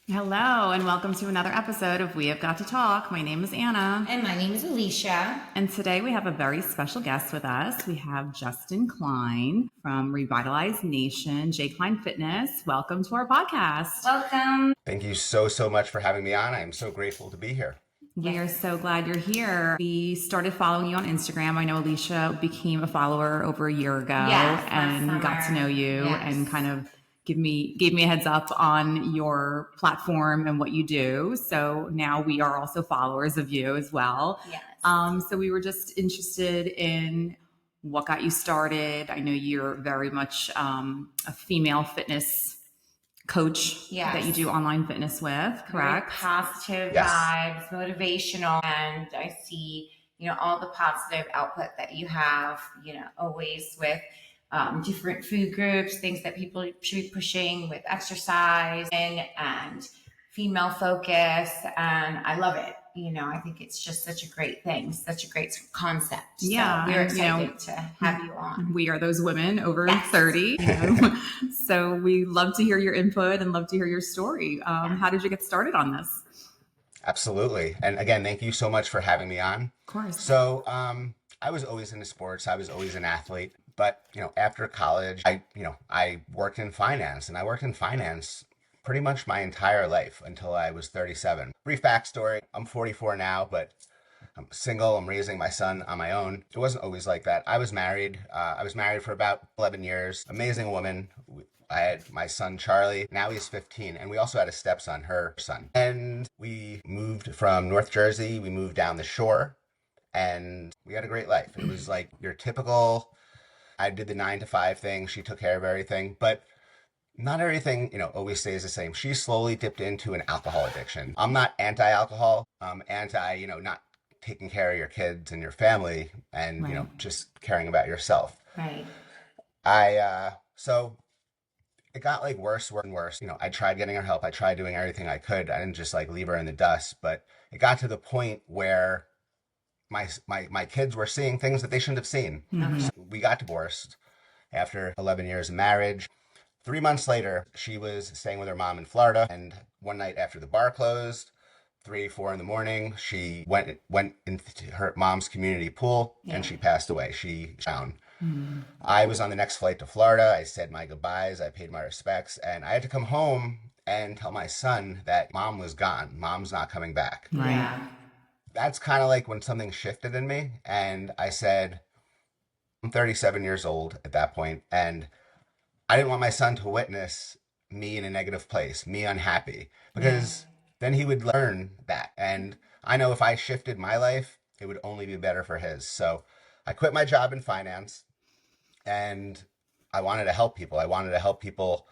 Hello, and welcome to another episode of We Have Got to Talk. My name is Anna. And my name is Alicia. And today we have a very special guest with us. We have Justin Klein from Revitalize Nation, JKlienfitness. Welcome to our podcast. Welcome. Thank you so much for having me on. I'm so grateful to be here. We are so glad you're here. We started following you on Instagram. I know Alicia became a follower over a year ago and got to know you and kind of gave me a heads up on your platform and what you do. So now we are also followers of you as well. Yes. So we were just interested in what got you started. I know you're very much a female fitness coach that you do online fitness with, correct? Very positive vibes, motivational, and I see, all the positive output that you have, always with different food groups, things that people should be pushing with exercise and female focus. And I love it. I think it's just such a great thing, such a great concept. Yeah. So we're excited to have you on. We are those women over 30. So we love to hear your input and love to hear your story. How did you get started on this? Absolutely. And again, thank you so much for having me on. Of course. So I was always into sports. I was always an athlete. But, after college, I worked in finance, and I worked in finance pretty much my entire life until I was 37. Brief backstory, I'm 44 now, but I'm single. I'm raising my son on my own. It wasn't always like that. I was married. I was married for about 11 years. Amazing woman. I had my son, Charlie. Now he's 15. And we also had a stepson, her son. And we moved from North Jersey. We moved down the shore, and we had a great life. It was like your typical, I did the 9-to-5 thing. She took care of everything, but not everything, always stays the same. She slowly dipped into an alcohol addiction. I'm not anti-alcohol. I'm anti, not taking care of your kids and your family and, just caring about yourself. Right. So it got like worse and worse. I tried getting her help. I tried doing everything I could. I didn't just like leave her in the dust, but it got to the point where my kids were seeing things that they shouldn't have seen. Mm-hmm. So we got divorced after 11 years of marriage. 3 months later, she was staying with her mom in Florida, and one night after the bar closed, 3-4 in the morning, she went into her mom's community pool and she passed away. She drowned. Mm-hmm. I was on the next flight to Florida. I said my goodbyes. I paid my respects, and I had to come home and tell my son that mom was gone. Mom's not coming back. Right. Yeah. That's kind of like when something shifted in me, and I said, I'm 37 years old at that point, and I didn't want my son to witness me in a negative place, me unhappy, because then he would learn that. And I know if I shifted my life, it would only be better for his. So I quit my job in finance, and I wanted to help people. I wanted to help people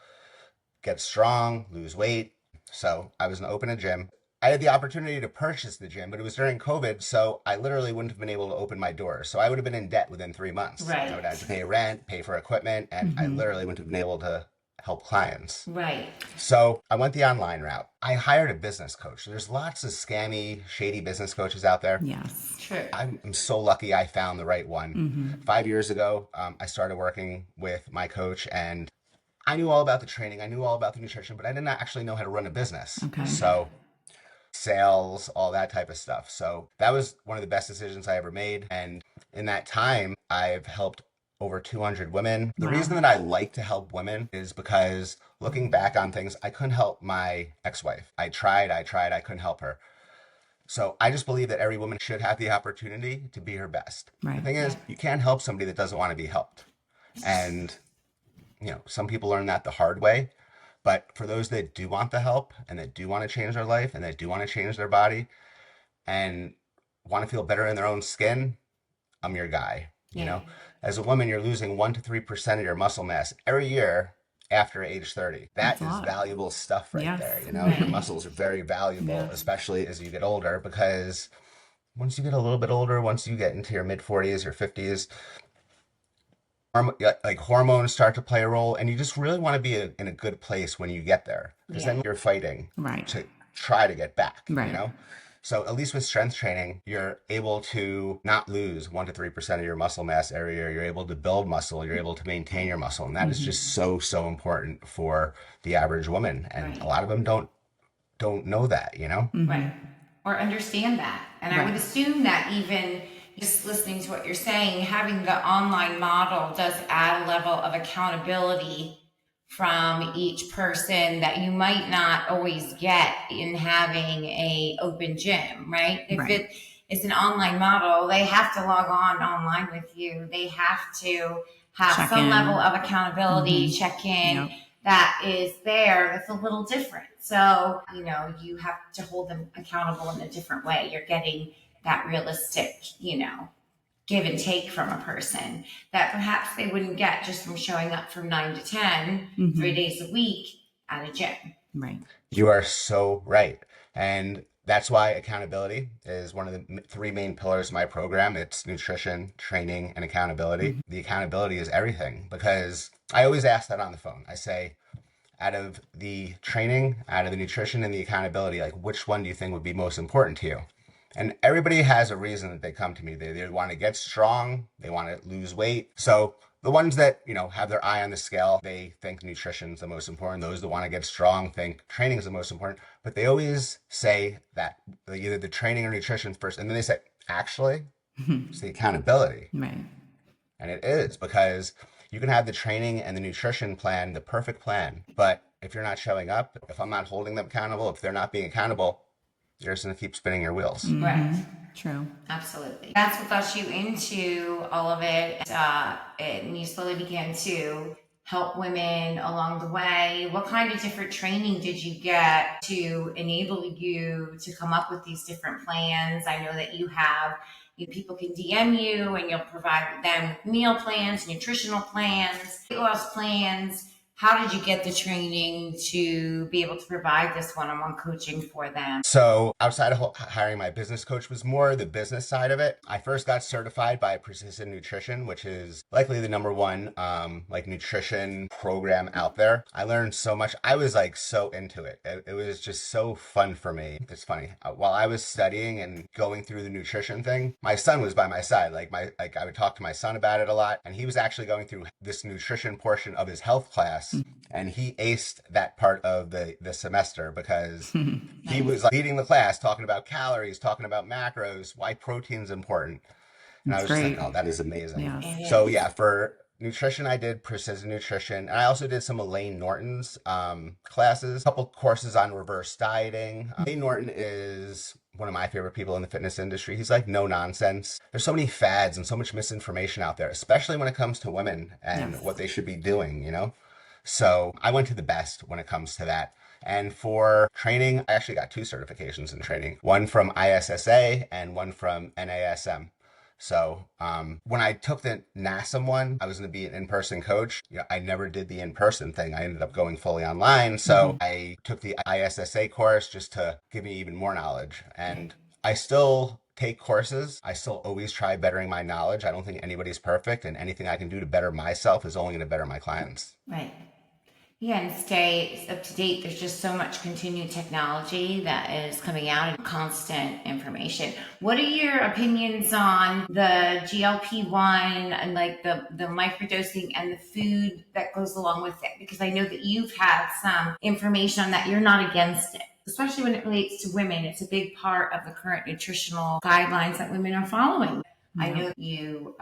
get strong, lose weight. So I was going to open a gym. I had the opportunity to purchase the gym, but it was during COVID, so I literally wouldn't have been able to open my doors. So I would have been in debt within 3 months. Right. I would have to pay rent, pay for equipment, and I literally wouldn't have been able to help clients. Right. So I went the online route. I hired a business coach. There's lots of scammy, shady business coaches out there. Yes. True. I'm so lucky I found the right one. Mm-hmm. 5 years ago, I started working with my coach, and I knew all about the training. I knew all about the nutrition, but I didn't actually know how to run a business. Okay. So sales, all that type of stuff. So that was one of the best decisions I ever made. And in that time, I've helped over 200 women. The reason that I like to help women is because looking back on things, I couldn't help my ex-wife. I tried, I couldn't help her. So I just believe that every woman should have the opportunity to be her best. Right. The thing is, you can't help somebody that doesn't want to be helped. And, some people learn that the hard way. But for those that do want the help and that do want to change their life and that do want to change their body and want to feel better in their own skin, I'm your guy. As a woman, you're losing 1 to 3% of your muscle mass every year after age 30. That is valuable stuff right there. Your muscles are very valuable, especially as you get older, because once you get a little bit older, once you get into your mid 40s or 50s, like hormones start to play a role, and you just really want to be in a good place when you get there, because then you're fighting to try to get back. So at least with strength training, you're able to not lose 1 to 3% of your muscle mass every year. You're able to build muscle. You're able to maintain your muscle, and that is just so important for the average woman. And a lot of them don't don't know that, you know? Right. Or understand that. And I would assume that even just listening to what you're saying, having the online model does add a level of accountability from each person that you might not always get in having a open gym, right? If it is an online model, they have to log on online with you. They have to have Check some in. level of accountability, check in. That is there. That's a little different. So, you know, you have to hold them accountable in a different way. You're getting that realistic, you know, give and take from a person that perhaps they wouldn't get just from showing up from 9 to 10, 3 days a week at a gym. Right. You are so right. And that's why accountability is one of the three main pillars of my program. It's nutrition, training, and accountability. The accountability is everything, because I always ask that on the phone. I say, out of the training, out of the nutrition, and the accountability, like, which one do you think would be most important to you? And everybody has a reason that they come to me. They want to get strong. They want to lose weight. So the ones that, you know, have their eye on the scale, they think nutrition's the most important. Those that want to get strong think training is the most important. But they always say that either the training or nutrition first. And then they say, actually, it's the accountability. Right. And it is, because you can have the training and the nutrition plan, the perfect plan. But if you're not showing up, if I'm not holding them accountable, if they're not being accountable, you're just going to keep spinning your wheels. Right. True. Absolutely. That's what got you into all of it. And you slowly began to help women along the way. What kind of different training did you get to enable you to come up with these different plans? I know that you have, people can DM you and you'll provide them with meal plans, nutritional plans, weight loss plans. How did you get the training to be able to provide this one-on-one coaching for them? So outside of hiring my business coach was more the business side of it. I first got certified by Precision Nutrition, which is likely the number one like nutrition program out there. I learned so much. I was like so into it. It was just so fun for me. It's funny. While I was studying and going through the nutrition thing, my son was by my side. I would talk to my son about it a lot, and he was actually going through this nutrition portion of his health class. And he aced that part of the semester because he was leading the class, talking about calories, talking about macros, why protein's important. And I was just like, oh, that is amazing. Yes. So yeah, for nutrition, I did Precision Nutrition. And I also did some Elaine Norton's classes, a couple courses on reverse dieting. Elaine Norton is one of my favorite people in the fitness industry. He's like no nonsense. There's so many fads and so much misinformation out there, especially when it comes to women and what they should be doing, you know? So I went to the best when it comes to that. And for training, I actually got 2 certifications in training, one from ISSA and one from NASM. So when I took the NASM one, I was going to be an in-person coach. You know, I never did the in-person thing. I ended up going fully online. So I took the ISSA course just to give me even more knowledge. And I still take courses. I still always try bettering my knowledge. I don't think anybody's perfect, and anything I can do to better myself is only going to better my clients. Right. Yeah, and stay up to date. There's just so much continued technology that is coming out and constant information. What are your opinions on the GLP-1 and like the microdosing and the food that goes along with it? Because I know that you've had some information on that. You're not against it, especially when it relates to women. It's a big part of the current nutritional guidelines that women are following. I know you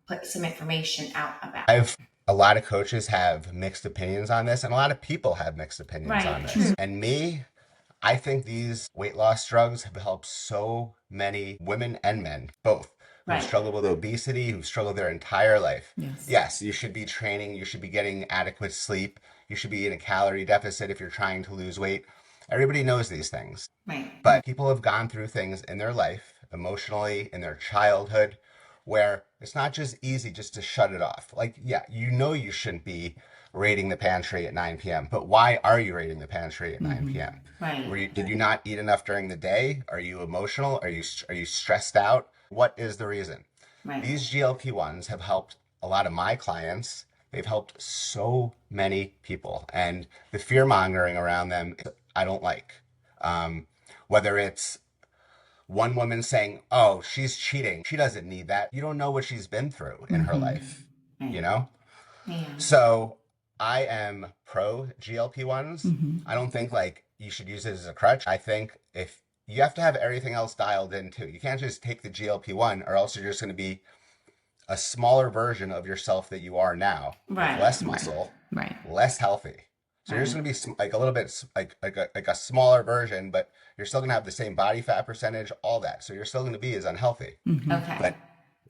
put some information out about it. A lot of coaches have mixed opinions on this, and a lot of people have mixed opinions on this. True. And me, I think these weight loss drugs have helped so many women and men, both, who struggle with obesity, who struggle their entire life. Yes, you should be training, you should be getting adequate sleep, you should be in a calorie deficit if you're trying to lose weight. Everybody knows these things. But people have gone through things in their life, emotionally, in their childhood, where it's not just easy just to shut it off. Like, yeah, you know you shouldn't be raiding the pantry at 9 p.m., but why are you raiding the pantry at 9 p.m.? Did you not eat enough during the day? Are you emotional? Are you stressed out? What is the reason? These GLP-1s have helped a lot of my clients. They've helped so many people. And the fear-mongering around them, I don't like. Whether it's one woman saying, oh, she's cheating, she doesn't need that. You don't know what she's been through in her life, you know? So I am pro GLP-1s. Mm-hmm. I don't think like you should use it as a crutch. I think if you have to have everything else dialed in too. You can't just take the GLP-1 or else you're just going to be a smaller version of yourself that you are now, with less muscle, Right. less healthy. So you're just going to be like a little bit like a smaller version, but you're still going to have the same body fat percentage, all that. So you're still going to be as unhealthy. Mm-hmm. Okay. But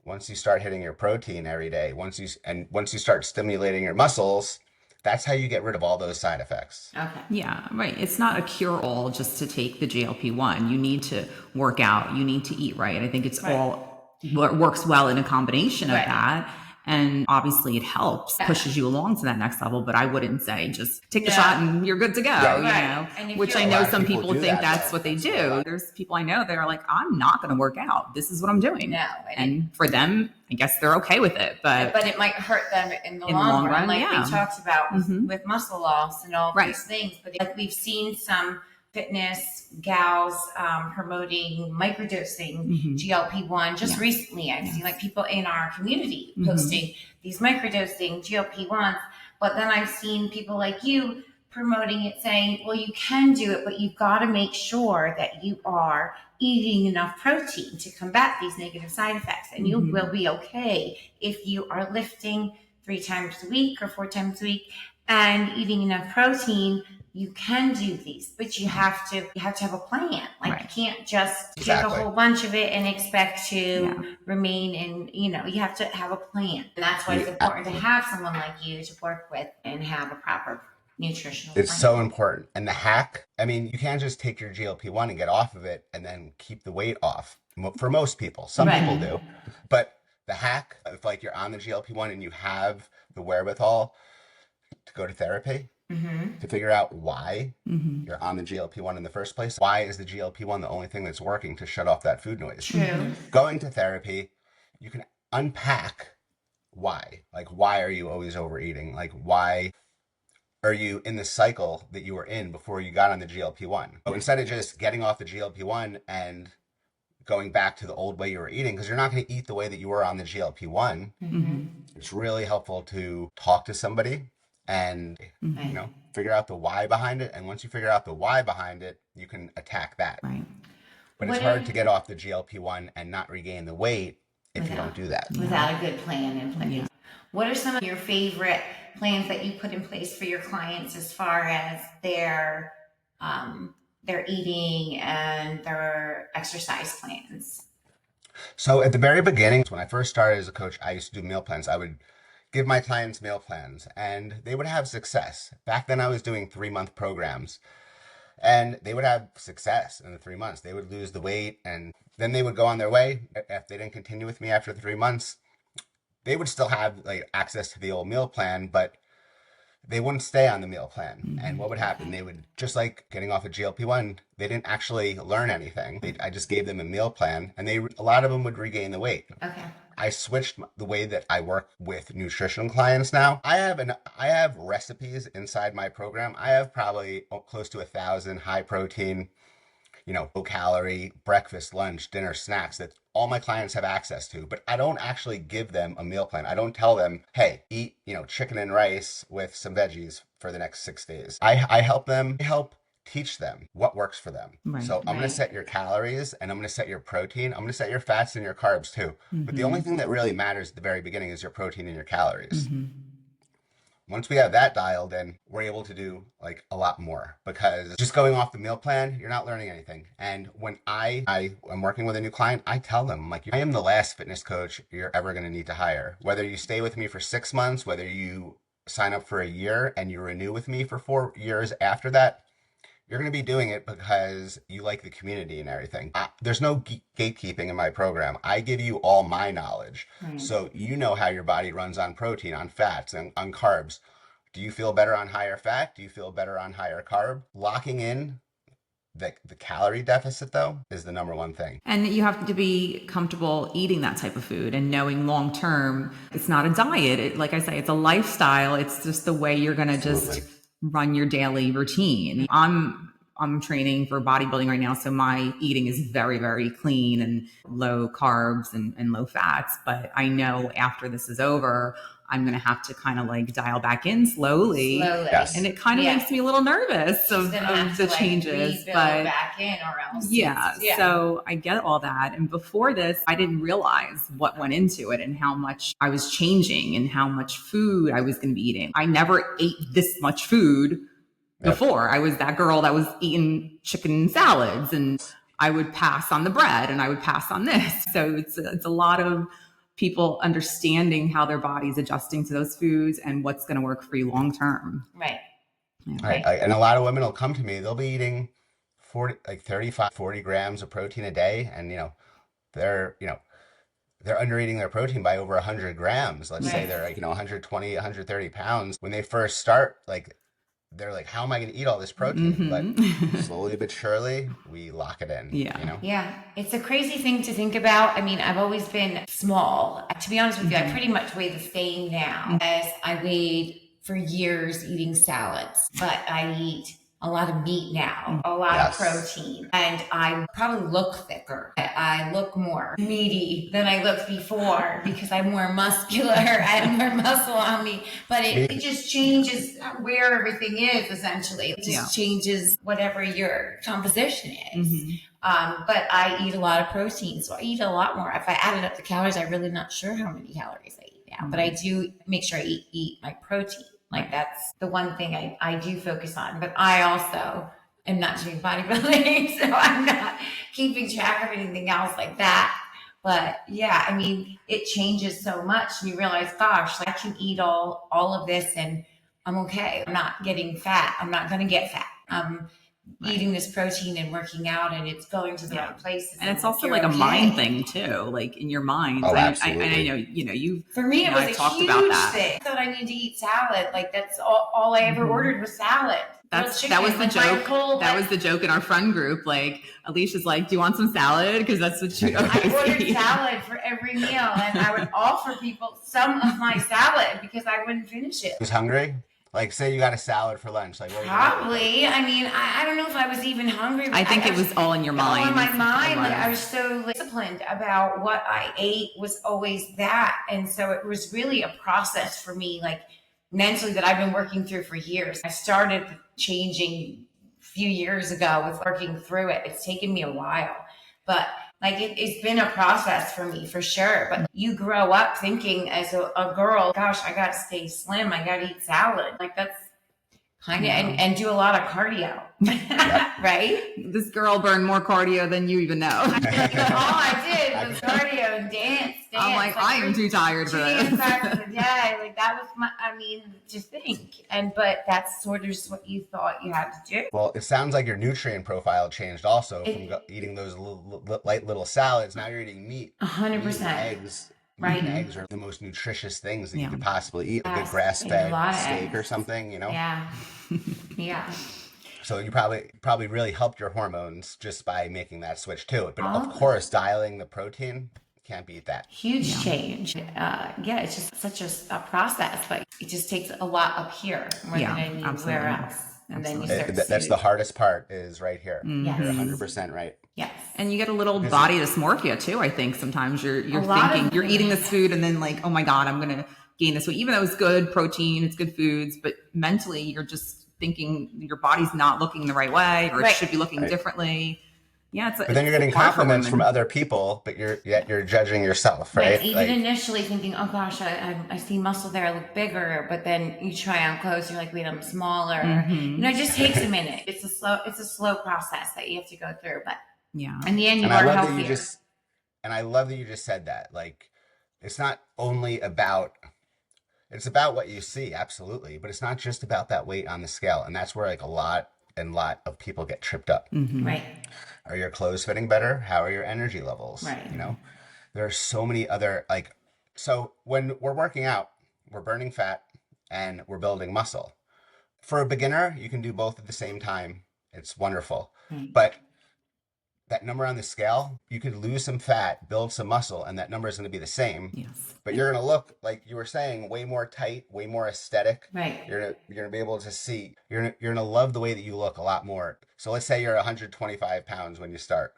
once you start hitting your protein every day, once you start stimulating your muscles, that's how you get rid of all those side effects. Okay. Yeah, right. It's not a cure-all just to take the GLP-1. You need to work out. You need to eat right. I think it's all what works well in a combination of that. And obviously it helps, pushes you along to that next level. But I wouldn't say just take the shot and you're good to go, you know, And which I know some people think that's what they do. There's people I know that are like, I'm not going to work out. This is what I'm doing. No. And for them, I guess they're okay with it. But it might hurt them in the long run, like we talked about with muscle loss and all these things. But like we've seen some fitness gals promoting microdosing GLP-1 just recently. I've seen like people in our community posting these microdosing GLP-1s, but then I've seen people like you promoting it, saying, well, you can do it, but you've got to make sure that you are eating enough protein to combat these negative side effects. And you will be okay if you are lifting 3 times a week or 4 times a week and eating enough protein. You can do these, but you have to have a plan. Like you can't just take a whole bunch of it and expect to remain in, you have to have a plan. And that's why it's important to have someone like you to work with and have a proper nutritional plan. It's so important. And the hack, I mean, you can't just take your GLP-1 and get off of it and then keep the weight off. For most people, some people do. But the hack, if like you're on the GLP-1 and you have the wherewithal to go to therapy, to figure out why you're on the GLP-1 in the first place. Why is the GLP-1 the only thing that's working to shut off that food noise? True. Going to therapy, you can unpack why. Like, why are you always overeating? Like, why are you in the cycle that you were in before you got on the GLP-1? So instead of just getting off the GLP-1 and going back to the old way you were eating, because you're not going to eat the way that you were on the GLP-1, it's really helpful to talk to somebody and figure out the why behind it. And once you figure out the why behind it, you can attack that. Right. But it's hard to get off the GLP-1 and not regain the weight if you don't do that. Without a good plan in place. Yeah. What are some of your favorite plans that you put in place for your clients as far as their eating and their exercise plans? So at the very beginning, when I first started as a coach, I used to do meal plans. I would give my clients meal plans and they would have success. Back then I was doing 3-month programs and they would have success in the 3 months. They would lose the weight and then they would go on their way. If they didn't continue with me after the 3 months, they would still have like access to the old meal plan, but they wouldn't stay on the meal plan. And what would happen? They would, just like getting off a GLP-1, they didn't actually learn anything. I just gave them a meal plan and a lot of them would regain the weight. Okay. I switched the way that I work with nutrition clients now. I have recipes inside my program. I have probably close to 1,000 high protein, low calorie breakfast, lunch, dinner, snacks that all my clients have access to, but I don't actually give them a meal plan. I don't tell them, hey, eat, chicken and rice with some veggies for the next 6 days. I help teach them what works for them. So I'm going to set your calories and I'm going to set your protein. I'm going to set your fats and your carbs too. But the only thing that really matters at the very beginning is your protein and your calories. Once we have that dialed in, we're able to do like a lot more, because just going off the meal plan, you're not learning anything. And when I am working with a new client, I tell them, like, I am the last fitness coach you're ever going to need to hire. Whether you stay with me for 6 months, whether you sign up for a year and you renew with me for 4 years after that, you're going to be doing it because you like the community and everything. There's no gatekeeping in my program. I give you all my knowledge. So you know how your body runs on protein, on fats, and on carbs. Do you feel better on higher fat? Do you feel better on higher carb? Locking in the calorie deficit, though, is the number one thing. And you have to be comfortable eating that type of food and knowing long term, it's not a diet. Like I say, it's a lifestyle. It's just the way you're going to just run your daily routine. I'm I'm training for bodybuilding right now. So my eating is very, very clean and low carbs and low fats. But I know after this is over, I'm going to have to kind of like dial back in slowly. Yes. And it kind of makes me a little nervous of the changes. But back in or else. Yeah. So I get all that. And before this, I didn't realize what went into it and how much I was changing and how much food I was going to be eating. I never ate this much food before. I was that girl that was eating chicken salads, and I would pass on the bread and I would pass on this. So it's a lot of people understanding how their body's adjusting to those foods and what's going to work for you long term. Right. And a lot of women will come to me, they'll be eating 35, 40 grams of protein a day. And, they're under eating their protein by over 100 grams. Let's say they're 120, 130 pounds. When they first start, they're like, how am I going to eat all this protein? But slowly but surely, we lock it in. Yeah. It's a crazy thing to think about. I mean, I've always been small. To be honest with you, I pretty much weigh the same now as I weighed for years eating salads. But I eat a lot of meat now, a lot of protein, and I probably look thicker. I look more meaty than I looked before because I'm more muscular. I have more muscle on me, but it just changes where everything is essentially. It just changes whatever your composition is. But I eat a lot of protein, so I eat a lot more. If I added up the calories, I'm really not sure how many calories I eat now, but I do make sure I eat my protein. Like that's the one thing I do focus on, but I also am not doing bodybuilding, so I'm not keeping track of anything else like that. But yeah, I mean, it changes so much and you realize, gosh, I can eat all of this and I'm okay. I'm not getting fat. I'm not going to get fat. I'm eating this protein and working out and it's going to the right places. And it's also like a mind thing too, like in your mind. Oh, I know, you for me, it was a huge thing. I thought I needed to eat salad. Like that's all I ever ordered was salad. That was the joke. That was the joke in our friend group. Like Alicia's like, "Do you want some salad?" Because that's what you. I ordered salad for every meal, and I would offer people some of my salad because I wouldn't finish it. Who's hungry? Like, say you got a salad for lunch. Like, what probably. I mean, I don't know if I was even hungry. I think it was all in your mind. All in my mind. Like, I was so disciplined about what I ate was always that. And so it was really a process for me, like mentally, that I've been working through for years. I started changing a few years ago with working through it. It's taken me a while, but like it's been a process for me for sure. But you grow up thinking as a girl, gosh, I got to stay slim. I got to eat salad. Like that's kind of, and do a lot of cardio, right? This girl burned more cardio than you even know. All I did was cardio and dance. I'm like I am too tired for this. Yeah, like that was to think. But that's sort of just what you thought you had to do. Well, it sounds like your nutrient profile changed also from eating those light little salads. Now you're eating meat. 100%. Eggs. Right. Eggs are the most nutritious things that you could possibly eat. A good grass-fed steak or something, Yeah. Yeah. So you probably really helped your hormones just by making that switch too. But of course, dialing the protein, can't beat that. Huge change. It's just such a process, but it just takes a lot up here more than anywhere else. And then you start that's the hardest part is right here. Yes. You're 100% right. Yes. And you get a little body dysmorphia too. I think sometimes you're thinking you're eating this food and then like, oh my God, I'm going to gain this weight, even though it's good protein, it's good foods, but mentally you're just thinking your body's not looking the right way or it should be looking differently. Yeah, but then you're getting compliments from other people, but you're judging yourself, right? Even initially thinking, oh gosh, I see muscle there, I look bigger, but then you try on clothes, you're like, wait, I'm smaller. It just takes a minute. It's a slow process that you have to go through, but in the end, you are healthier. And I love that you just said that. Like, it's not only about. It's about what you see, absolutely, but it's not just about that weight on the scale, and that's where like a lot of people get tripped up. Right. Are your clothes fitting better? How are your energy levels? Right. There are so many other so when we're working out, we're burning fat and we're building muscle. For a beginner, you can do both at the same time. It's wonderful. But that number on the scale, you could lose some fat, build some muscle, and that number is going to be the same. Yes. But you're going to look, like you were saying, way more tight, way more aesthetic. Right. You're gonna be able to see. You're gonna love the way that you look a lot more. So let's say you're 125 pounds when you start.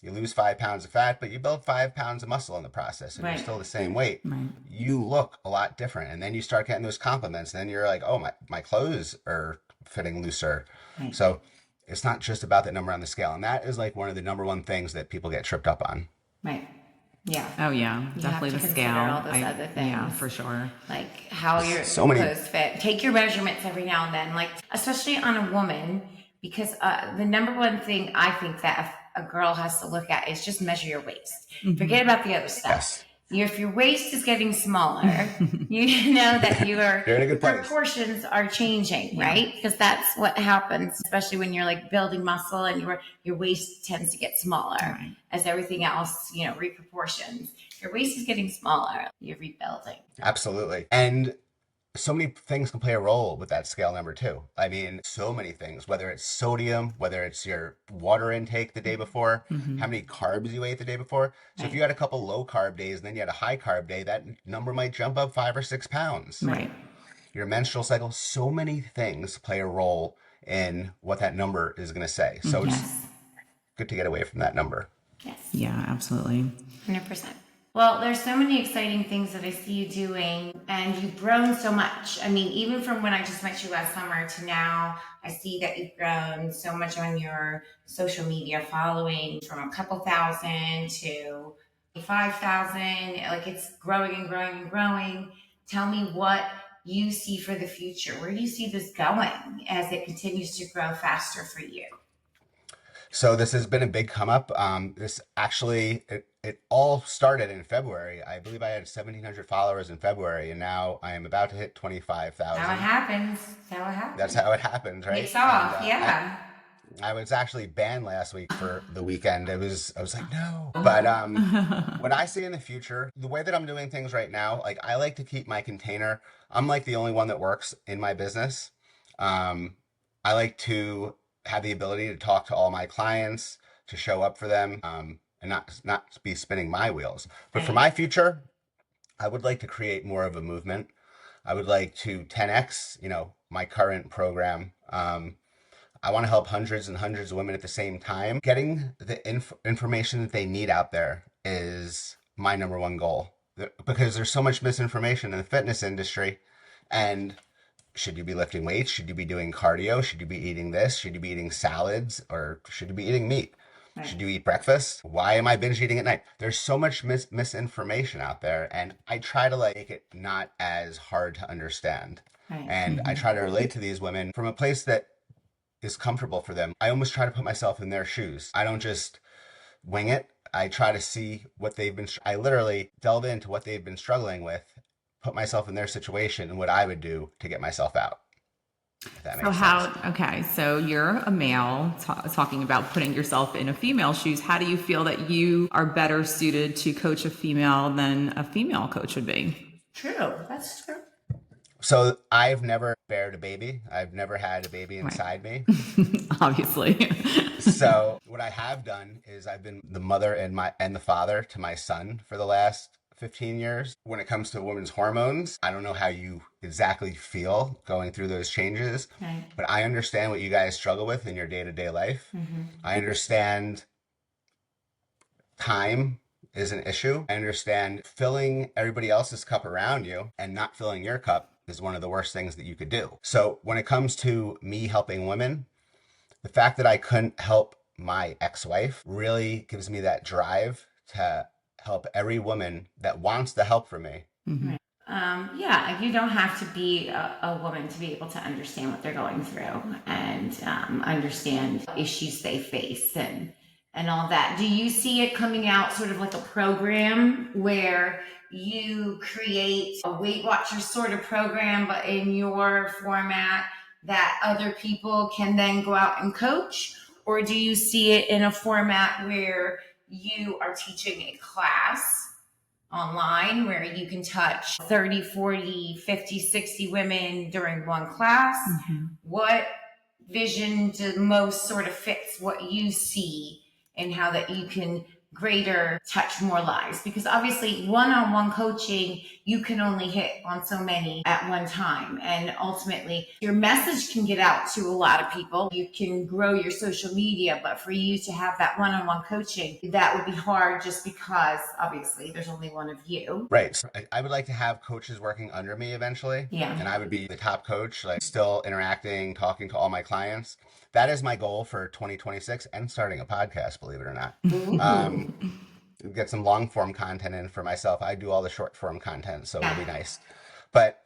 You lose 5 pounds of fat, but you build 5 pounds of muscle in the process, and Right. you're still the same weight. Right. You look a lot different, and then you start getting those compliments. And then you're like, oh, my clothes are fitting looser. Right. So it's not just about that number on the scale, and that is like one of the number one things that people get tripped up on. Right. Yeah. Oh yeah, You definitely have the to scale. consider all those other Yeah, things. for sure. Like how your So many- clothes fit. Take your measurements every now and then, like especially on a woman, because the number one thing I think that a girl has to look at is just measure your waist. Forget about the other stuff. Yes. If your waist is getting smaller, you know that You're in a good place. proportions are changing, right? Because that's what happens, especially when you're like building muscle and your waist tends to get smaller Right. as everything else, reproportions. If your waist is getting smaller, you're rebuilding. Absolutely. And so many things can play a role with that scale number too. I mean, so many things, whether it's sodium, whether it's your water intake the day before, how many carbs you ate the day before. So if you had a couple low carb days and then you had a high carb day, that number might jump up 5 or 6 pounds. Right. Your menstrual cycle, so many things play a role in what that number is going to say. So it's good to get away from that number. Yes. Yeah, absolutely. 100%. Well, there's so many exciting things that I see you doing, and you've grown so much. I mean, even from when I just met you last summer to now, I see that you've grown so much on your social media following, from a couple thousand to 5,000. Like, it's growing and growing and growing. Tell me what you see for the future. Where do you see this going as it continues to grow faster for you? So this has been a big come up. This actually, it all started in February. I believe I had 1,700 followers in February, and now I am about to hit 25,000. How it happens. How it happens. That's how it happens, right? It's off, And, yeah. I was actually banned last week for the weekend. I was like, no. But what I see in the future, the way that I'm doing things right now, like I like to keep my container. I'm like the only one that works in my business. I like to have the ability to talk to all my clients, to show up for them, and not be spinning my wheels. But for my future, I would like to create more of a movement. I would like to 10x, my current program. I want to help hundreds and hundreds of women at the same time. Getting the information that they need out there is my number one goal, because there's so much misinformation in the fitness industry. And should you be lifting weights? Should you be doing cardio? Should you be eating this? Should you be eating salads? Or should you be eating meat? Right. Should you eat breakfast? Why am I binge eating at night? There's so much misinformation out there, and I try to make it not as hard to understand. Right. And I try to relate to these women from a place that is comfortable for them. I almost try to put myself in their shoes. I don't just wing it. I try to see what I literally delve into what they've been struggling with, put myself in their situation and what I would do to get myself out. If that makes sense. Okay, so you're a male talking about putting yourself in a female shoes. How do you feel that you are better suited to coach a female than a female coach would be? True. That's true. So I've never bared a baby. I've never had a baby inside me. Obviously. So what I have done is I've been the mother and the father to my son for the last 15 years. When it comes to women's hormones, I don't know how you exactly feel going through those changes, but I understand what you guys struggle with in your day-to-day life. I understand time is an issue. I understand filling everybody else's cup around you and not filling your cup is one of the worst things that you could do. So when it comes to me helping women, the fact that I couldn't help my ex-wife really gives me that drive to help every woman that wants the help from me. Yeah, you don't have to be a woman to be able to understand what they're going through and understand issues they face and all that. Do you see it coming out sort of like a program where you create a Weight Watchers sort of program, but in your format that other people can then go out and coach? Or do you see it in a format where you are teaching a class online where you can touch 30, 40, 50, 60 women during one class? What vision most sort of fits what you see and how that you can greater touch more lives, because obviously one-on-one coaching, you can only hit on so many at one time, and ultimately your message can get out to a lot of people. You can grow your social media, but for you to have that one-on-one coaching, that would be hard, just because obviously there's only one of you. Right. So I would like to have coaches working under me eventually. Yeah. And I would be the top coach, like still interacting, talking to all my clients. That is my goal for 2026, and starting a podcast, believe it or not. Get some long form content in for myself. I do all the short form content, so it'll be nice. But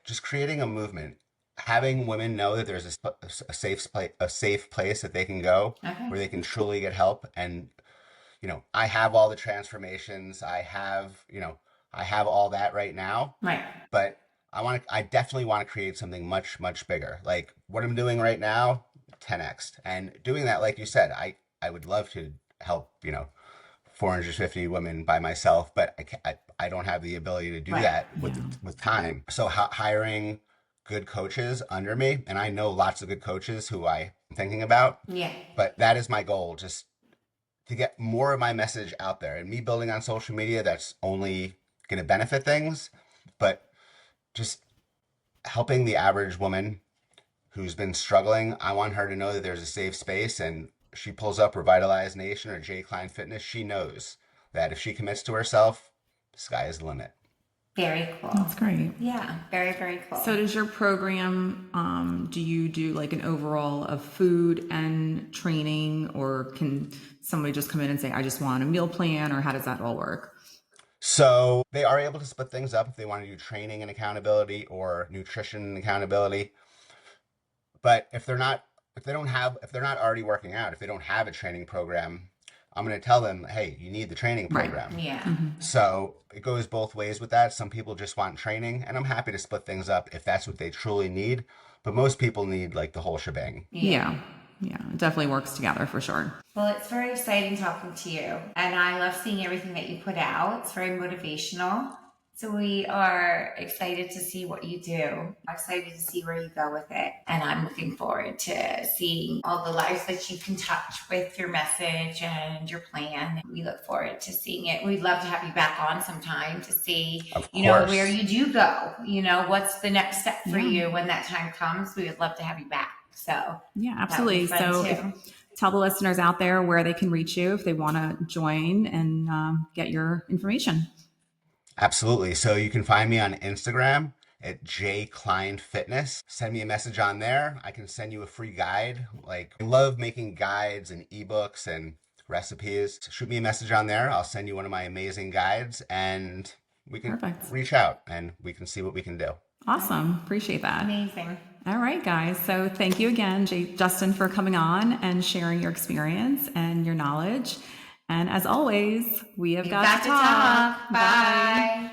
just creating a movement, having women know that there's a safe place that they can go, where they can truly get help. And I have all the transformations. I have all that right now. Right. But I definitely want to create something much, much bigger. Like what I'm doing right now, 10x. And doing that, like you said, I would love to help, 450 women by myself, but I don't have the ability to do that with time. So hiring good coaches under me, and I know lots of good coaches who I'm thinking about. Yeah. But that is my goal, just to get more of my message out there. And me building on social media, that's only going to benefit things, but just helping the average woman who's been struggling. I want her to know that there's a safe space, and she pulls up Revitalize Nation or JKlienfitness, she knows that if she commits to herself, the sky is the limit. Very cool. That's great. Yeah, very, very cool. So does your program, do you do like an overall of food and training, or can somebody just come in and say, I just want a meal plan, or how does that all work? So they are able to split things up if they want to do training and accountability or nutrition and accountability. But if they're not already working out, if they don't have a training program, I'm going to tell them, hey, you need the training program. Right. Yeah. So it goes both ways with that. Some people just want training, and I'm happy to split things up if that's what they truly need. But most people need like the whole shebang. Yeah. Yeah, it definitely works together for sure. Well, it's very exciting talking to you, and I love seeing everything that you put out. It's very motivational. So we are excited to see what you do. I'm excited to see where you go with it. And I'm looking forward to seeing all the lives that you can touch with your message and your plan. We look forward to seeing it. We'd love to have you back on sometime to see, where you do go. What's the next step for you when that time comes. We would love to have you back. So yeah, absolutely. So tell the listeners out there where they can reach you if they want to join and get your information. Absolutely. So you can find me on Instagram at JKlienfitness. Send me a message on there. I can send you a free guide. Like, I love making guides and ebooks and recipes. So shoot me a message on there. I'll send you one of my amazing guides, and we can reach out and we can see what we can do. Awesome. Appreciate that. Amazing. All right, guys. So thank you again, Justin, for coming on and sharing your experience and your knowledge. And as always, we have got to talk. Bye.